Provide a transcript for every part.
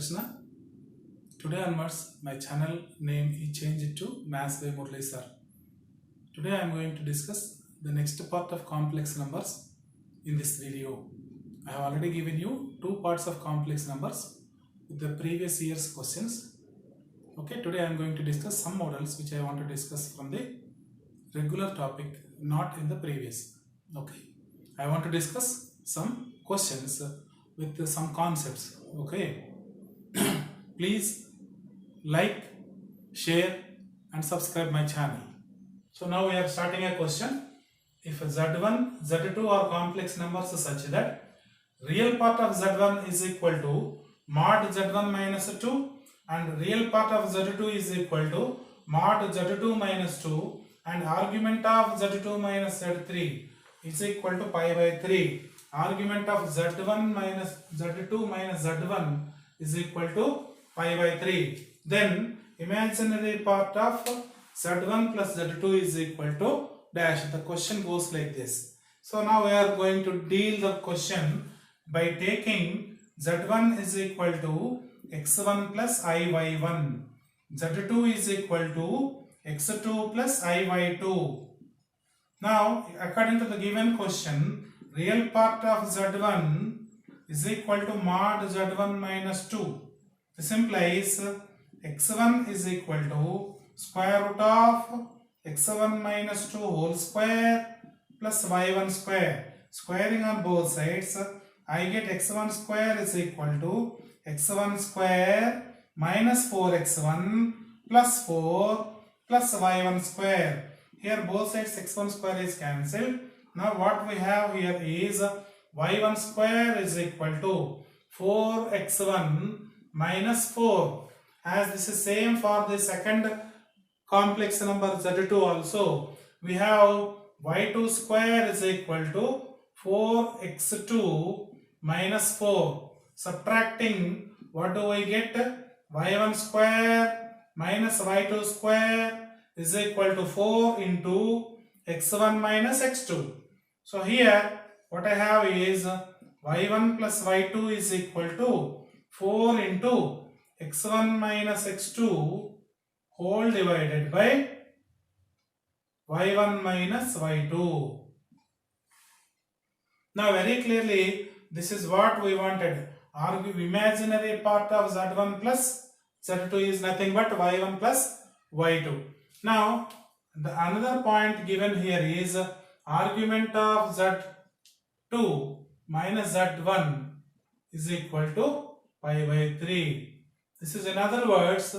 Krishna. Today onwards, my channel name is changed to Maths by Murali Sir. Today I am going to discuss the next part of complex numbers in this video. I have already given you two parts of complex numbers with the previous year's questions. Okay, today I am going to discuss some models which I want to discuss from the regular topic, not in the previous. Okay, I want to discuss some questions with some concepts. Okay, please like, share and subscribe my channel. So now we are starting a question. If Z1, Z2 are complex numbers such that real part of Z1 is equal to mod Z1 minus 2 and real part of Z2 is equal to mod Z2 minus 2 and argument of Z2 minus Z3 is equal to pi by 3. Argument of Z1 minus Z2 minus Z1 is equal to pi by 3. Then imaginary part of Z1 plus Z2 is equal to dash. The question goes like this. So now we are going to deal the question by taking Z1 is equal to x1 plus iy1. Z2 is equal to x2 plus iy2. Now, according to the given question, real part of Z1 is equal to mod Z1 minus 2. This implies x1 is equal to square root of x1 minus 2 whole square plus y1 square. Squaring on both sides, I get x1 square is equal to x1 square minus 4x1 plus 4 plus y1 square. Here both sides x1 square is cancelled. Now what we have here is y1 square is equal to 4x1 minus 4. As this is same for the second complex number Z2 also. We have y2 square is equal to 4x2 minus 4. Subtracting, what do we get? y1 square minus y2 square is equal to 4 into x1 minus x2. So here what I have is y1 plus y2 is equal to 4 into x1 minus x2 whole divided by y1 minus y2. Now very clearly this is what we wanted. Imaginary part of Z1 plus Z2 is nothing but y1 plus y2. Now another point given here is argument of Z2 minus Z1 is equal to pi by 3. This is in other words,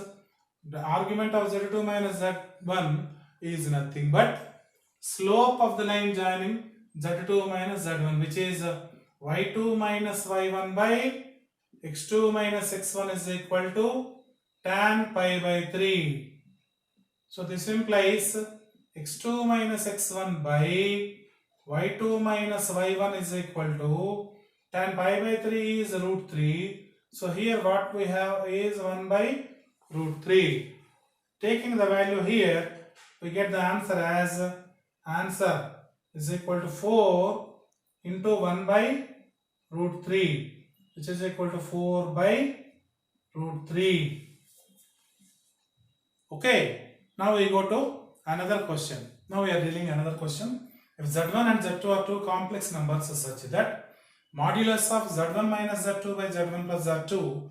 the argument of Z2 minus Z1 is nothing but slope of the line joining Z2 minus Z1, which is y2 minus y1 by x2 minus x1 is equal to tan pi by 3. So this implies x2 minus x1 by y2 minus y1 is equal to tan pi by 3 is root 3. So here what we have is 1 by root 3. Taking the value here, we get the answer as answer is equal to 4 into 1 by root 3, which is equal to 4 by root 3. Okay, now we go to another question. Now we are dealing another question. If Z1 and Z2 are two complex numbers such that modulus of Z1 minus Z2 by Z1 plus Z2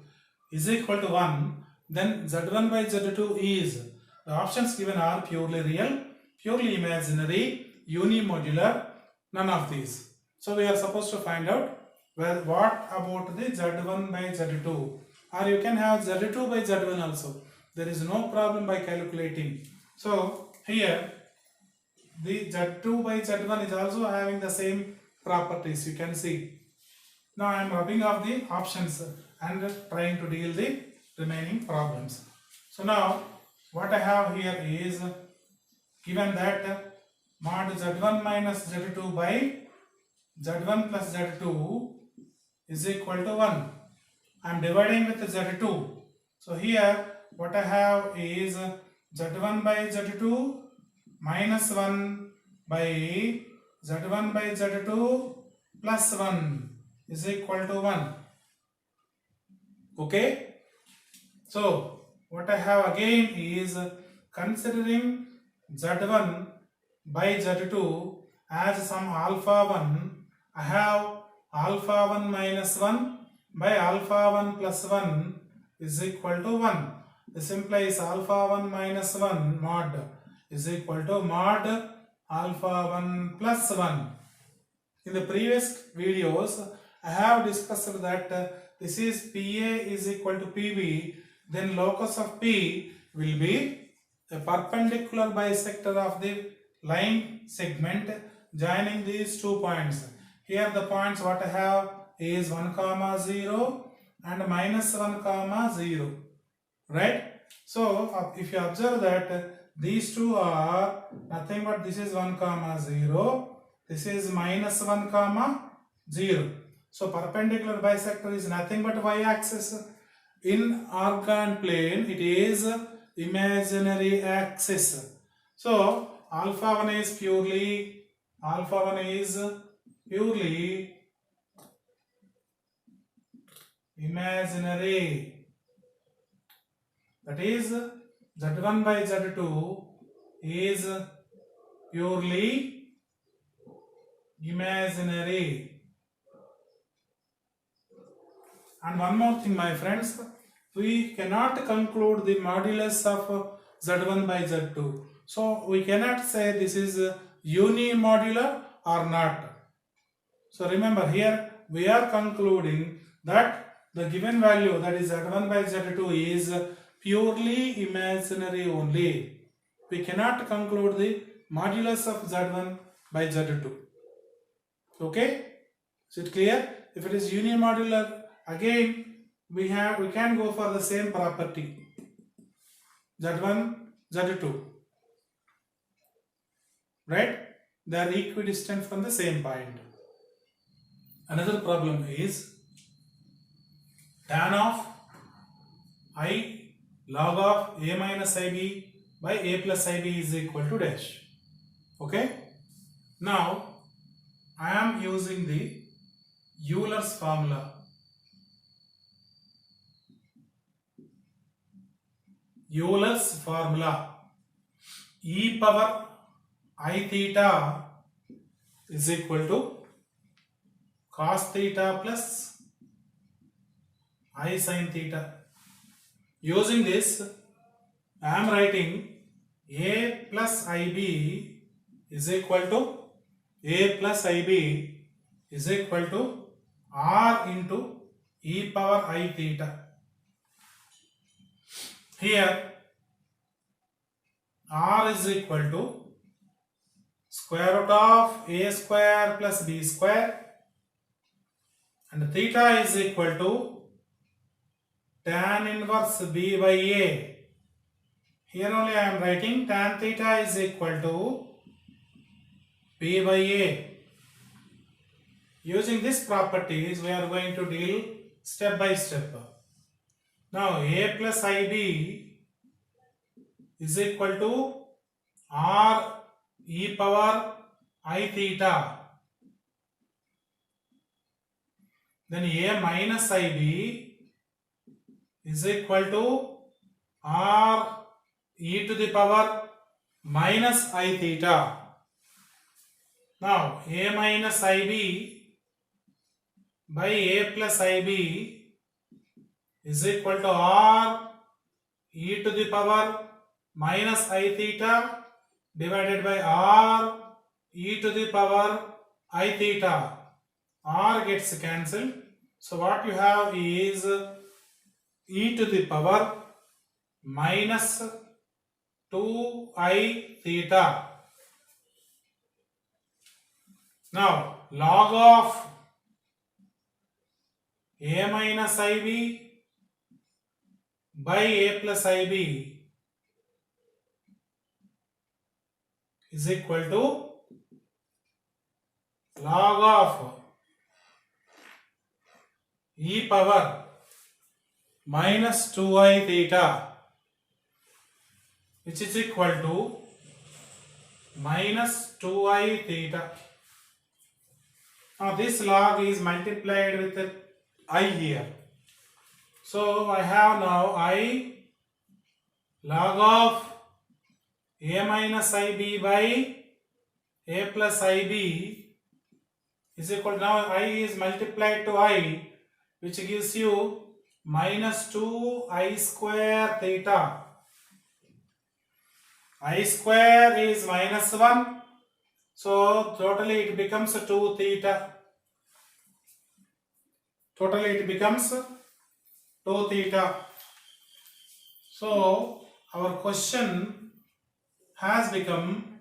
is equal to 1, then Z1 by Z2 is, the options given are purely real, purely imaginary, unimodular, none of these. So we are supposed to find out what about the Z1 by Z2, or you can have Z2 by Z1 also. There is no problem by calculating. So here the Z2 by Z1 is also having the same properties, you can see. Now I am rubbing off the options and trying to deal the remaining problems. So now what I have here is given that mod Z1 minus Z2 by Z1 plus Z2 is equal to 1. I am dividing with Z2. So here what I have is Z1 by Z2 minus 1 by Z1 by Z2 plus 1 is equal to 1. Okay. So what I have again is considering z1 by z2 as some alpha 1, I have alpha 1 minus 1 by alpha 1 plus 1 is equal to 1. This implies alpha 1 minus 1 mod is equal to mod alpha 1 plus 1. In the previous videos, I have discussed that this is PA is equal to PB, then locus of P will be a perpendicular bisector of the line segment joining these 2 points. Here the points what I have is 1 comma 0 and minus 1 comma 0, right? So if you observe that these two are nothing but this is 1 comma 0, this is minus 1 comma 0. So perpendicular bisector is nothing but y-axis. In organ plane it is imaginary axis. So alpha 1 is purely imaginary. That is z1 by z2 is purely imaginary. And one more thing, my friends, we cannot conclude the modulus of z1 by z2. So we cannot say this is unimodular or not. So remember, here we are concluding that the given value, that is z1 by z2, is purely imaginary only. We cannot conclude the modulus of z1 by z2. Okay? Is it clear? If it is unimodular, again we can go for the same property, z1 z2, right? They are equidistant from the same point. Another problem is tan of I log of a minus ib by a plus ib is equal to dash. Okay? Now I am using the Euler's formula. Euler's formula, e power I theta is equal to cos theta plus I sin theta. Using this, I am writing a plus ib is equal to r into e power I theta. Here r is equal to square root of a square plus b square, and theta is equal to tan inverse b by a. Here only I am writing tan theta is equal to b by a. Using these properties, we are going to deal step by step. Now a plus ib is equal to r e power I theta. Then a minus ib is equal to r e to the power minus I theta. Now a minus ib by a plus ib is equal to r e to the power minus I theta divided by r e to the power I theta. R gets cancelled. So what you have is e to the power minus 2I theta. Now log of a minus ib by a plus ib is equal to log of e power minus 2I theta, which is equal to minus 2I theta. Now this log is multiplied with I here. So I have now I log of a minus ib by a plus ib is equal to, now I is multiplied to I, which gives you minus 2 I square theta. I square is minus 1, so totally it becomes 2 theta. Totally it becomes 2 theta. So our question has become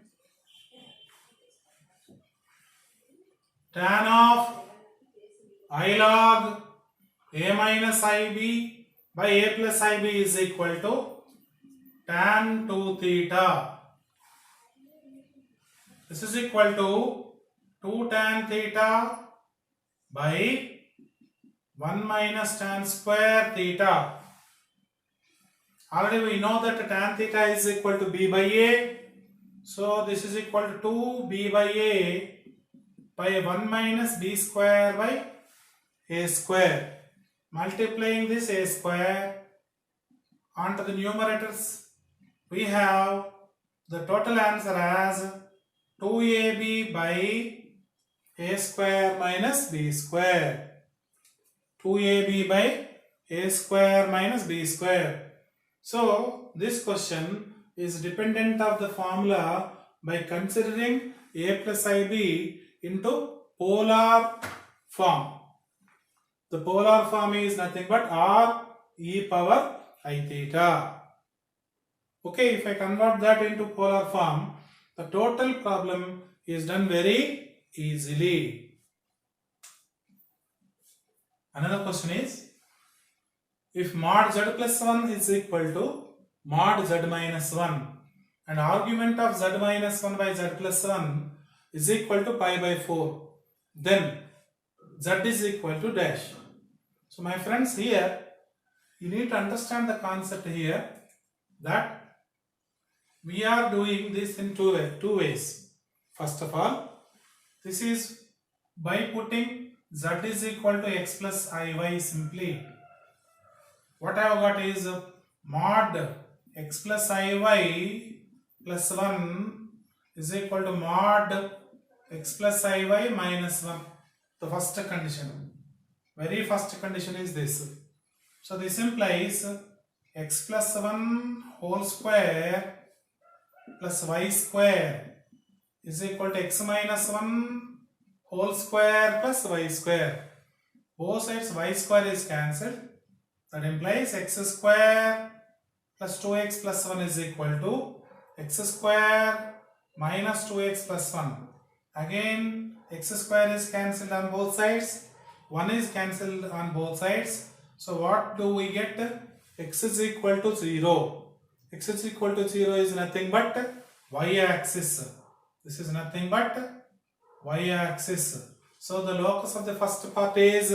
tan of I log a minus ib by a plus ib is equal to tan 2 theta. This is equal to 2 tan theta by 1 minus tan square theta. Already we know that tan theta is equal to b by a. So this is equal to 2b by a by 1 minus b square by a square. Multiplying this a square onto the numerators, we have the total answer as 2ab by a square minus b square. 2ab by a square minus b square. So this question is dependent of the formula by considering a plus ib into polar form. The polar form is nothing but r e power I theta. Okay, if I convert that into polar form, the total problem is done very easily. Another question is, if mod z plus 1 is equal to mod z minus 1 and argument of z minus 1 by z plus 1 is equal to pi by 4, then z is equal to dash. So my friends, here you need to understand the concept here that we are doing this in two ways. First of all, this is by putting z is equal to x plus iy simply. What I have got is mod x plus iy plus 1 is equal to mod x plus iy minus 1. The first condition. Very first condition is this. So this implies x plus 1 whole square plus y square is equal to x minus 1 whole square plus y square. Both sides y square is cancelled. That implies x square plus 2x plus 1 is equal to x square minus 2x plus 1. Again x square is cancelled on both sides. 1 is cancelled on both sides. So what do we get? X is equal to 0. X is equal to 0 is nothing but y-axis. This is nothing but y-axis. So the locus of the first part is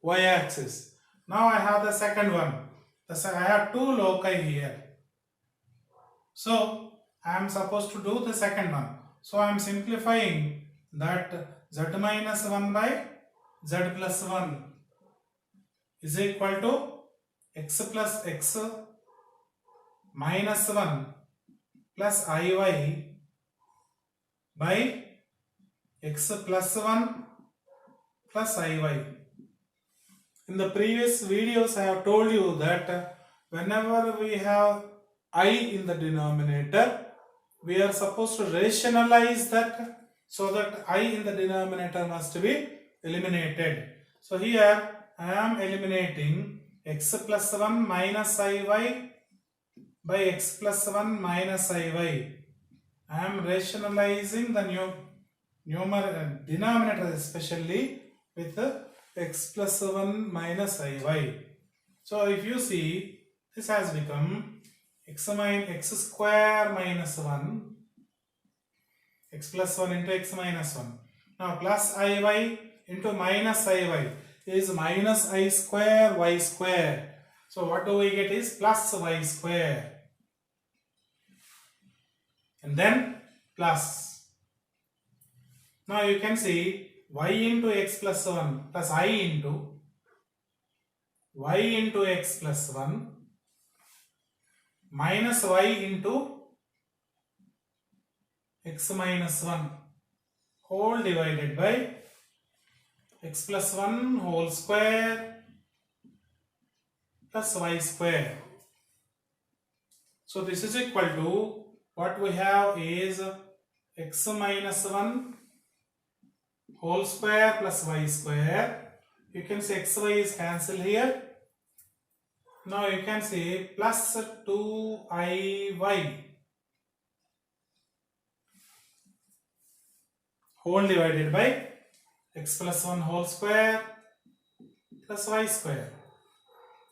y-axis. Now I have the second one. I have two loci here. So I am supposed to do the second one. So I am simplifying that z minus 1 by z plus 1 is equal to x plus x minus 1 plus iy by x plus 1 plus iy. In the previous videos I have told you that whenever we have I in the denominator, we are supposed to rationalize that so that I in the denominator must be eliminated. So here I am eliminating x plus 1 minus iy by x plus 1 minus iy. I am rationalizing the denominator especially with x plus 1 minus iy. So if you see, this has become x square minus 1, x plus 1 into x minus 1. Now plus iy into minus iy is minus I square y square. So what do we get is plus y square. And then plus. Now you can see y into x plus 1 plus I into y into x plus 1 minus y into x minus 1 whole divided by x plus 1 whole square plus y square. So this is equal to, what we have is x minus 1 whole square plus y square. You can say xy is cancelled here. Now you can say plus 2iy whole divided by x plus 1 whole square plus y square.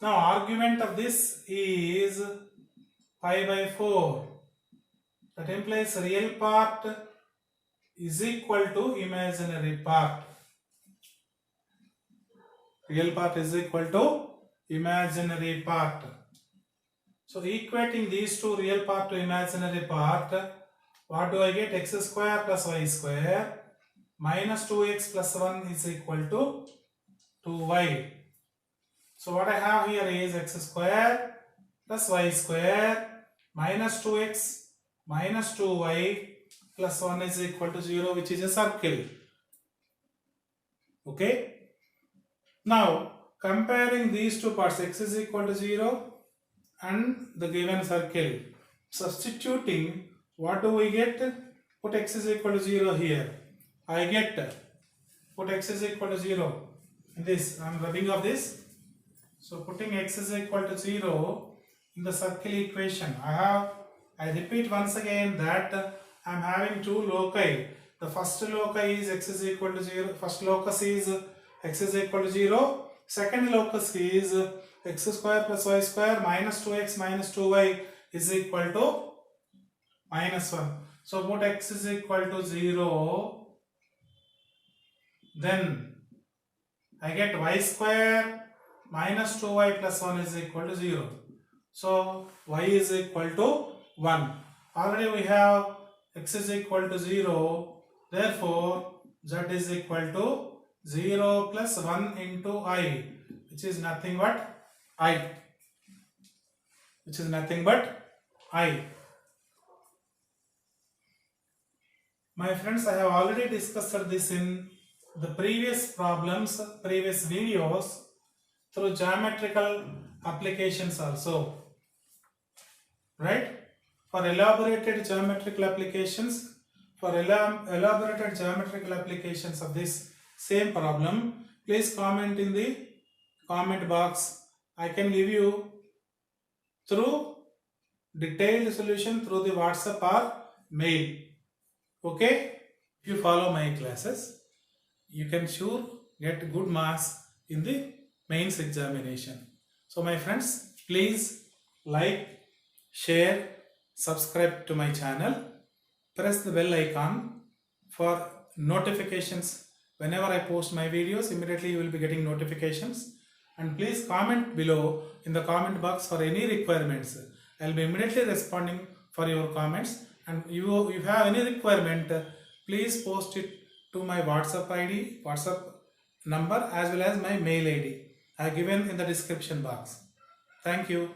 Now argument of this is pi by 4. That implies real part is equal to imaginary part. Real part is equal to imaginary part. So equating these two, real part to imaginary part, what do I get? X square plus y square minus 2x plus 1 is equal to 2y. So what I have here is x square plus y square minus 2x minus 2y plus 1 is equal to 0, which is a circle. Okay. Now comparing these two parts, x is equal to 0 and the given circle, substituting, what do we get? Put x is equal to 0 here. I get, put x is equal to 0 in this, I am rubbing of this. So putting x is equal to 0 in the circle equation, I repeat once again that I am having two loci. The first loci is x is equal to 0, first locus is x is equal to 0, second locus is x square plus y square minus 2x minus 2y is equal to minus 1. So put x is equal to 0, then I get y square minus 2y plus 1 is equal to 0. So y is equal to 1. Already we have x is equal to 0, therefore z is equal to 0 plus 1 into I, which is nothing but I. Which is nothing but I. My friends, I have already discussed this in the previous problems, previous videos through geometrical applications also. Right? For elaborated geometrical applications, elaborated geometrical applications of this same problem, please comment in the comment box. I can give you through detailed solution through the WhatsApp or mail. Okay? If you follow my classes, you can sure get good marks in the mains examination. So my friends, please like, share, subscribe to my channel, press the bell icon for notifications. Whenever I post my videos, immediately you will be getting notifications. And please comment below in the comment box for any requirements. I will be immediately responding for your comments. And if you have any requirement, please post it to my WhatsApp ID, WhatsApp number as well as my mail ID. I have given in the description box. Thank you.